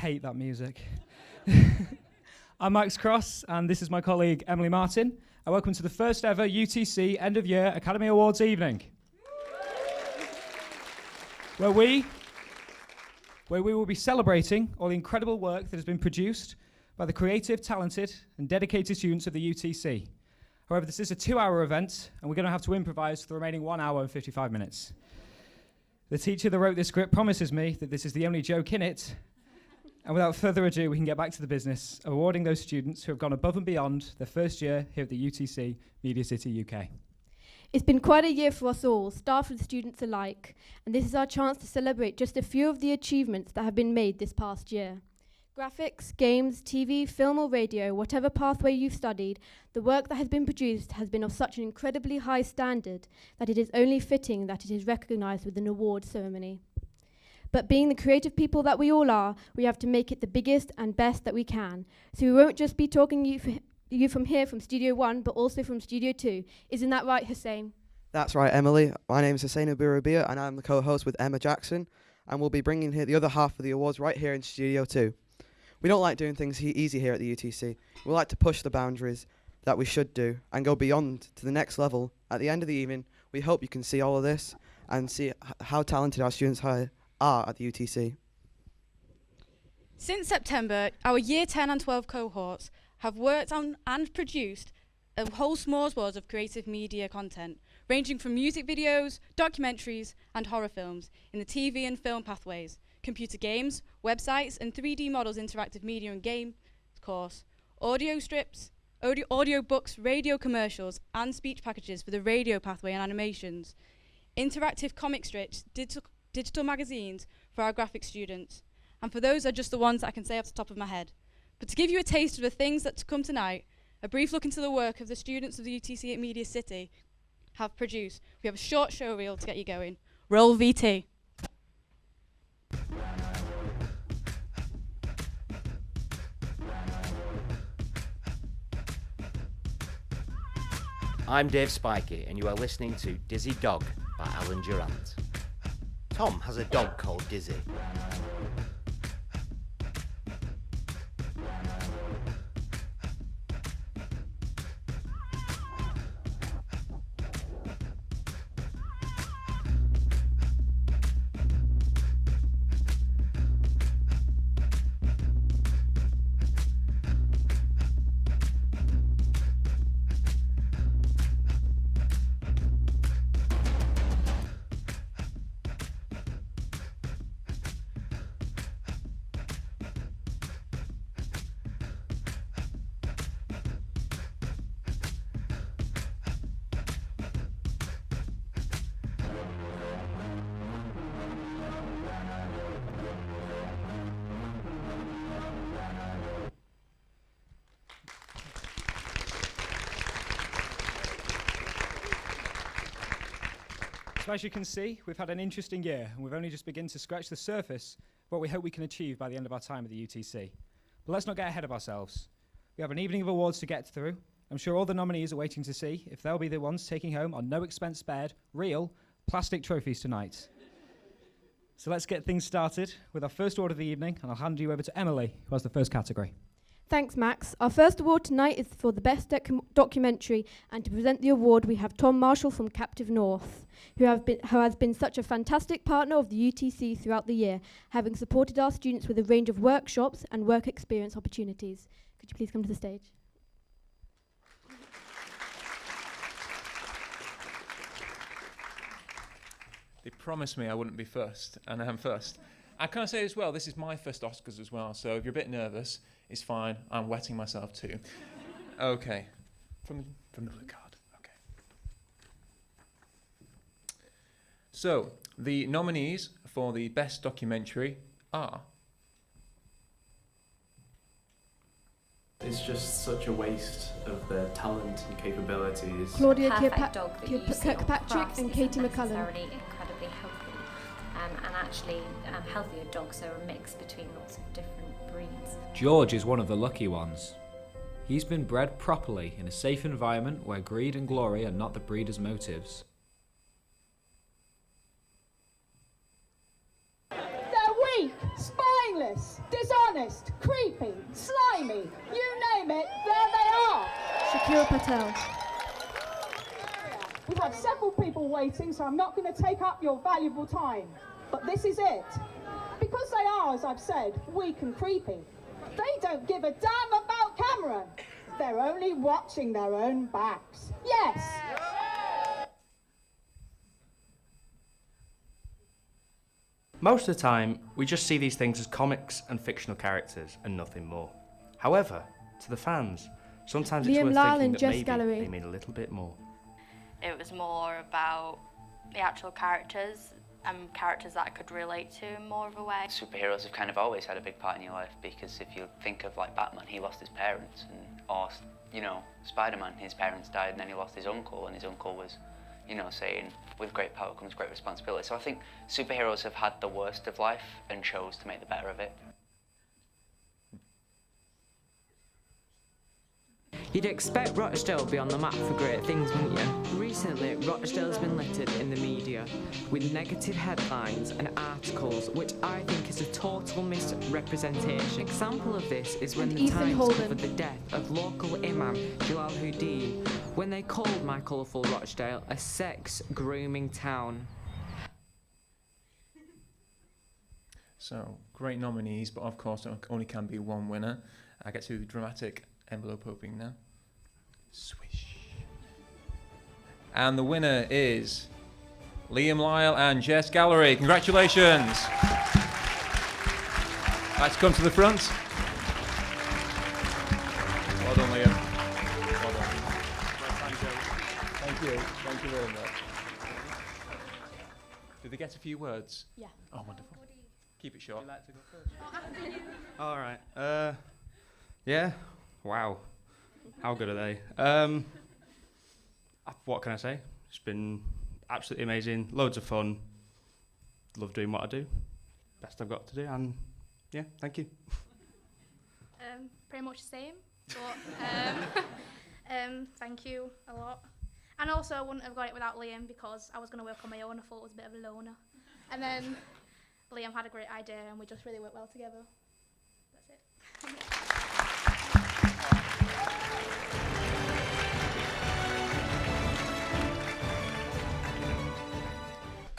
hate that music. I'm Max Cross, and this is my colleague Emily Martin. And welcome to the first ever UTC End of Year Academy Awards evening, where we will be celebrating all the incredible work that has been produced by the creative, talented, and dedicated students of the UTC. However, this is a 2-hour event, and we're going to have to improvise for the remaining 1 hour and 55 minutes. The teacher that wrote this script promises me that this is the only joke in it, and without further ado, we can get back to the business of awarding those students who have gone above and beyond their first year here at the UTC MediaCityUK. It's been quite a year for us all, staff and students alike, and this is our chance to celebrate just a few of the achievements that have been made this past year. Graphics, games, TV, film or radio, whatever pathway you've studied, the work that has been produced has been of such an incredibly high standard that it is only fitting that it is recognised with an award ceremony. But being the creative people that we all are, we have to make it the biggest and best that we can. So we won't just be talking you from here from Studio 1, but also from Studio 2. Isn't that right, Hussein? That's right, Emily. My name is Hussein Abirabia, and I'm the co-host with Emma Jackson, and we'll be bringing here the other half of the awards right here in Studio 2. We don't like doing things easy here at the UTC. We like to push the boundaries that we should do and go beyond to the next level. At the end of the evening, we hope you can see all of this and see how talented our students are at the UTC. Since September, our Year 10 and 12 cohorts have worked on and produced a whole smorgasbord of creative media content, ranging from music videos, documentaries and horror films in the TV and film pathways, computer games, websites and 3D models interactive media and game course, audio strips, audio books, radio commercials and speech packages for the radio pathway and animations, interactive comic strips, digital magazines for our graphics students. And for those are just the ones that I can say off the top of my head. But to give you a taste of the things that to come tonight, a brief look into the work of the students of the UTC at Media City have produced, we have a short show reel to get you going. Roll VT. I'm Dave Spikey, and you are listening to Dizzy Dog by Alan Durant. Tom has a dog called Dizzy. So as you can see, we've had an interesting year, and we've only just begun to scratch the surface of what we hope we can achieve by the end of our time at the UTC. But let's not get ahead of ourselves. We have an evening of awards to get through. I'm sure all the nominees are waiting to see if they'll be the ones taking home, on no expense spared, real plastic trophies tonight. So let's get things started with our first award of the evening, and I'll hand you over to Emily, who has the first category. Thanks, Max. Our first award tonight is for the best documentary, and to present the award we have Tom Marshall from Captive North, who has been such a fantastic partner of the UTC throughout the year, having supported our students with a range of workshops and work experience opportunities. Could you please come to the stage? They promised me I wouldn't be first, and I am first. And can I say as well, this is my first Oscars as well, so if you're a bit nervous, it's fine. I'm wetting myself too. Okay. From the card. Okay. So, the nominees for the best documentary are... It's just such a waste of their talent and capabilities. Claudia Kirkpatrick and Katie McCullum. Incredibly healthy, and actually healthier dogs are a mix between lots of different breeds. George is one of the lucky ones. He's been bred properly in a safe environment where greed and glory are not the breeder's motives. They're weak, spine mindless, dishonest, creepy, slimy, you name it, there they are. Shakira Patel. We have several people waiting, so I'm not going to take up your valuable time. But this is it. Because they are, as I've said, weak and creepy, they don't give a damn about Cameron. They're only watching their own backs. Yes. Most of the time, we just see these things as comics and fictional characters and nothing more. However, to the fans, sometimes it's Liam worth Lyle thinking and that Jess maybe Gallery. they mean a little bit more. It was more about the actual characters and characters that I could relate to in more of a way. Superheroes have kind of always had a big part in your life, because if you think of like Batman, he lost his parents, or you know, Spider-Man, his parents died and then he lost his uncle, and his uncle was, you know, saying with great power comes great responsibility. So I think superheroes have had the worst of life and chose to make the better of it. You'd expect Rochdale to be on the map for great things, wouldn't you? Recently, Rochdale's been littered in the media with negative headlines and articles, which I think is a total misrepresentation. An example of this is when And the Ethan Times Holden. covered the death of local imam Jalal Houdin, when they called my colourful Rochdale a sex grooming town. So, great nominees, but of course there only can be one winner. I get to dramatic envelope opening now. Swish. And the winner is Liam Lyle and Jess Gallery. Congratulations. Let's come to the front. Well done, Liam. Well done. Thank you. Thank you very much. Did they get a few words? Yeah. Oh, wonderful. Keep it short. Would you like to go first? All right. Yeah. Wow. How good are they? What can I say? It's been absolutely amazing. Loads of fun. Love doing what I do. Best I've got to do. And yeah, thank you. Pretty much the same. But thank you a lot. And also, I wouldn't have got it without Liam, because I was going to work on my own. I thought it was a bit of a loner. And then Liam had a great idea, and we just really worked well together. That's it.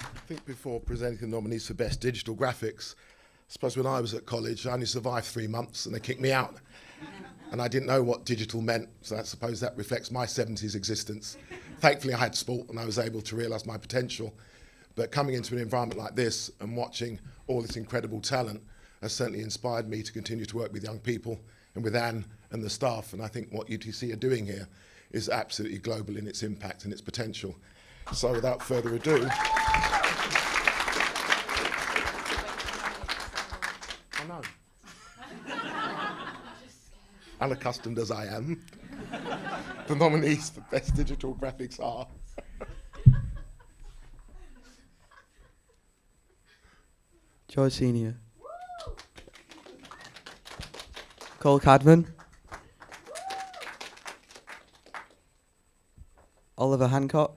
I think before presenting the nominees for Best Digital Graphics, I suppose when I was at college, I only survived 3 months and they kicked me out. And I didn't know what digital meant, so I suppose that reflects my 70s existence. Thankfully, I had sport and I was able to realise my potential. But coming into an environment like this and watching all this incredible talent has certainly inspired me to continue to work with young people and with Anne and the staff. And I think what UTC are doing here is absolutely global in its impact and its potential. So without further ado, unaccustomed as I am, the nominees for Best Digital Graphics are George Senior, Cole Cadman, Oliver Hancock,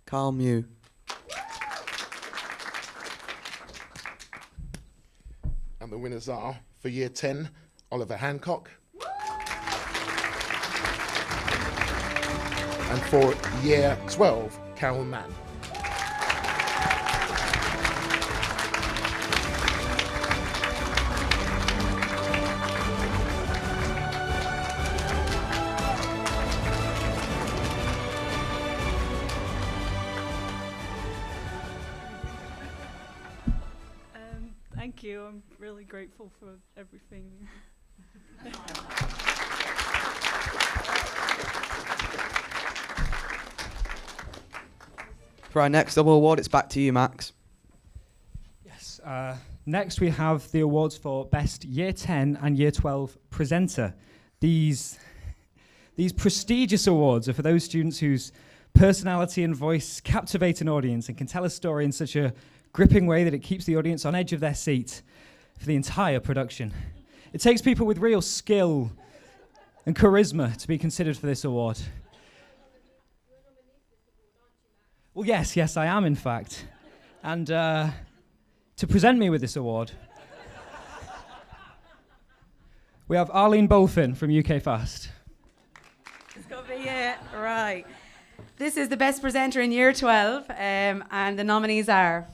Carl Mew. And the winners are, for Year 10, Oliver Hancock. And for Year 12, Carol Mann. Thank you. I'm really grateful for everything. For our next double award, it's back to you, Max. Yes. Next, we have the awards for Best Year 10 and Year 12 Presenter. These prestigious awards are for those students whose personality and voice captivate an audience and can tell a story in such a gripping way that it keeps the audience on edge of their seat for the entire production. It takes people with real skill and charisma to be considered for this award. Well, yes, I am, in fact. And to present me with this award, we have Arlene Bolfin from UK Fast. It's got to be it. Right. This is the best presenter in Year 12, and the nominees are...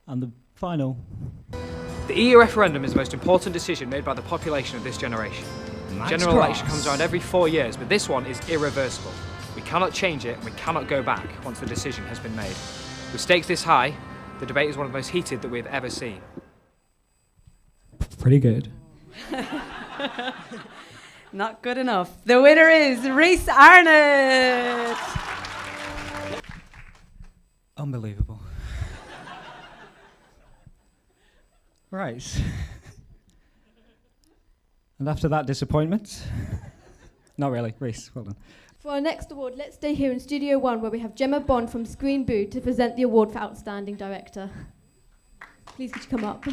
And the final. The EU referendum is the most important decision made by the population of this generation. General election comes around every 4 years, but this one is irreversible. We cannot change it, and we cannot go back once the decision has been made. With stakes this high, the debate is one of the most heated that we have ever seen. Pretty good. Not good enough. The winner is Rhys Arnott. Unbelievable. Right. And after that disappointment, not really, Rhys, well done. For our next award, let's stay here in Studio 1 where we have Gemma Bond from Screen Boo to present the award for Outstanding Director. Please could you come up?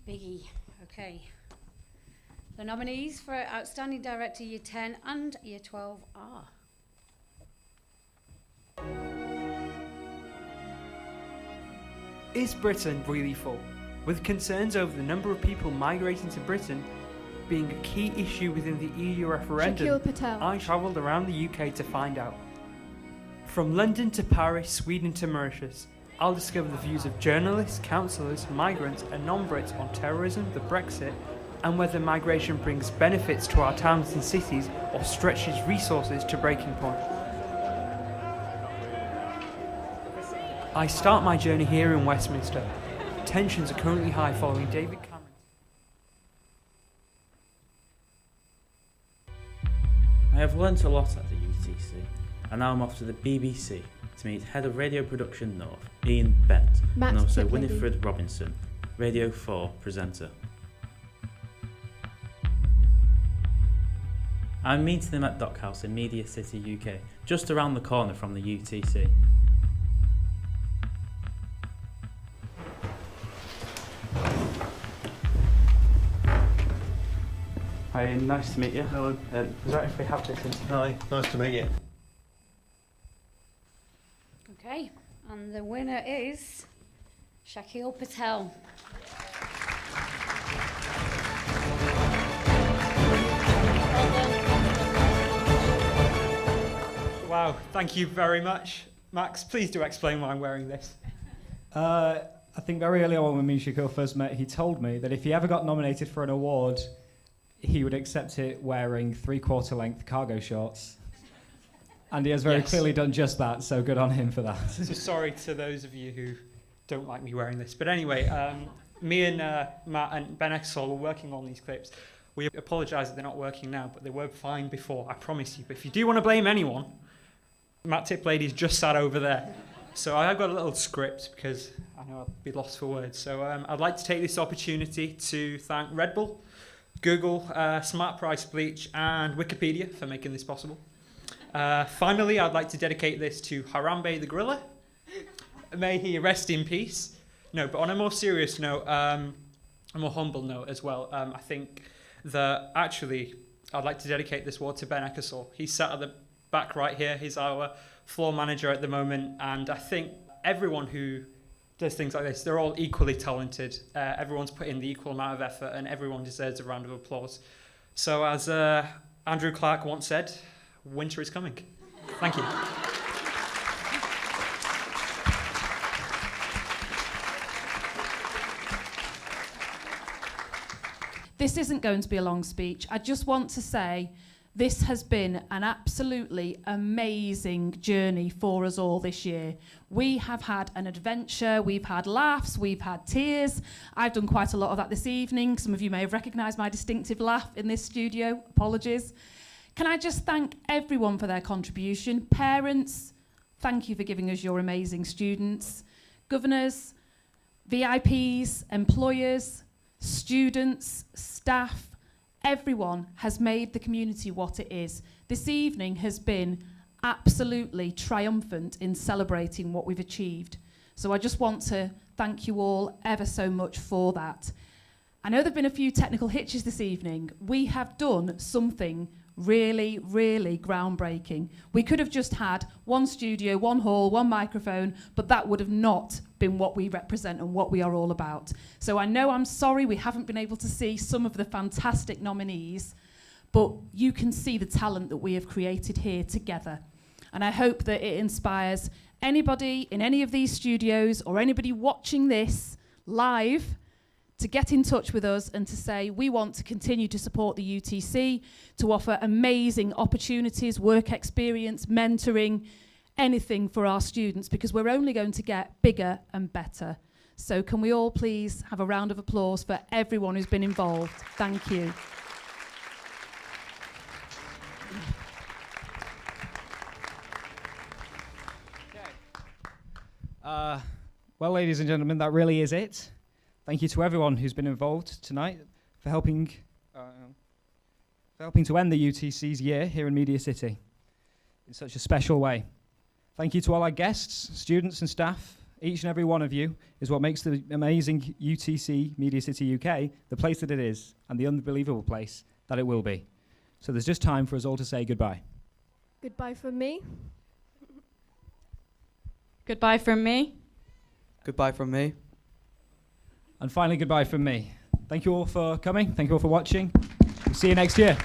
Biggie. Okay. The nominees for Outstanding Director Year 10 and Year 12 are... Is Britain really full? With concerns over the number of people migrating to Britain being a key issue within the EU referendum, Shakil Patel. I travelled around the UK to find out. From London to Paris, Sweden to Mauritius, I'll discover the views of journalists, counsellors, migrants and non-Brits on terrorism, the Brexit, and whether migration brings benefits to our towns and cities or stretches resources to breaking point. I start my journey here in Westminster. Tensions are currently high following David Cameron. I have learnt a lot at the UTC, and now I'm off to the BBC to meet Head of Radio Production North, Ian Bent, Matt and also Tiplady. Winifred Robinson, Radio 4 presenter. I'm meeting them at Dockhouse in MediaCityUK, just around the corner from the UTC. Hi, nice to meet you. Hello. Is that if we have this in? Hi, nice to meet you. Okay, and the winner is Shakil Patel. Wow, thank you very much. Max, please do explain why I'm wearing this. I think very early on when me and Shakil first met, he told me that if he ever got nominated for an award, he would accept it wearing 3/4 length cargo shorts. And he has very clearly done just that, so good on him for that. So sorry to those of you who don't like me wearing this. But anyway, me and Matt and Ben Exel were working on these clips. We apologise that they're not working now, but they were fine before, I promise you. But if you do want to blame anyone, Matt Tiplady's just sat over there. So I've got a little script because I know I'll be lost for words. So I'd like to take this opportunity to thank Red Bull, Google, Smart Price Bleach and Wikipedia for making this possible. Finally, I'd like to dedicate this to Harambe the Gorilla. May he rest in peace. No, but on a more serious note, a more humble note as well, I think that actually I'd like to dedicate this award to Ben Eckersall. He's sat at the back right here. He's our floor manager at the moment, and I think everyone who does things like this, they're all equally talented. Everyone's put in the equal amount of effort, and everyone deserves a round of applause. So as Andrew Clark once said, winter is coming. Thank you. This isn't going to be a long speech. I just want to say this has been an absolutely amazing journey for us all this year. We have had an adventure, we've had laughs, we've had tears. I've done quite a lot of that this evening. Some of you may have recognised my distinctive laugh in this studio. Apologies. Can I just thank everyone for their contribution? Parents, thank you for giving us your amazing students. Governors, VIPs, employers, students, staff, everyone has made the community what it is. This evening has been absolutely triumphant in celebrating what we've achieved. So I just want to thank you all ever so much for that. I know there have been a few technical hitches this evening. We have done something really, really groundbreaking. We could have just had one studio, one hall, one microphone, but that would have not been what we represent and what we are all about. So I know I'm sorry we haven't been able to see some of the fantastic nominees, but you can see the talent that we have created here together. And I hope that it inspires anybody in any of these studios or anybody watching this live to get in touch with us and to say we want to continue to support the UTC, to offer amazing opportunities, work experience, mentoring, anything for our students, because we're only going to get bigger and better. So can we all please have a round of applause for everyone who's been involved? Thank you. Well, ladies and gentlemen, that really is it. Thank you to everyone who's been involved tonight for helping to end the UTC's year here in Media City in such a special way. Thank you to all our guests, students and staff. Each and every one of you is what makes the amazing UTC MediaCityUK the place that it is and the unbelievable place that it will be. So there's just time for us all to say goodbye. Goodbye from me. Goodbye from me. Goodbye from me. And finally, goodbye from me. Thank you all for coming. Thank you all for watching. We'll see you next year.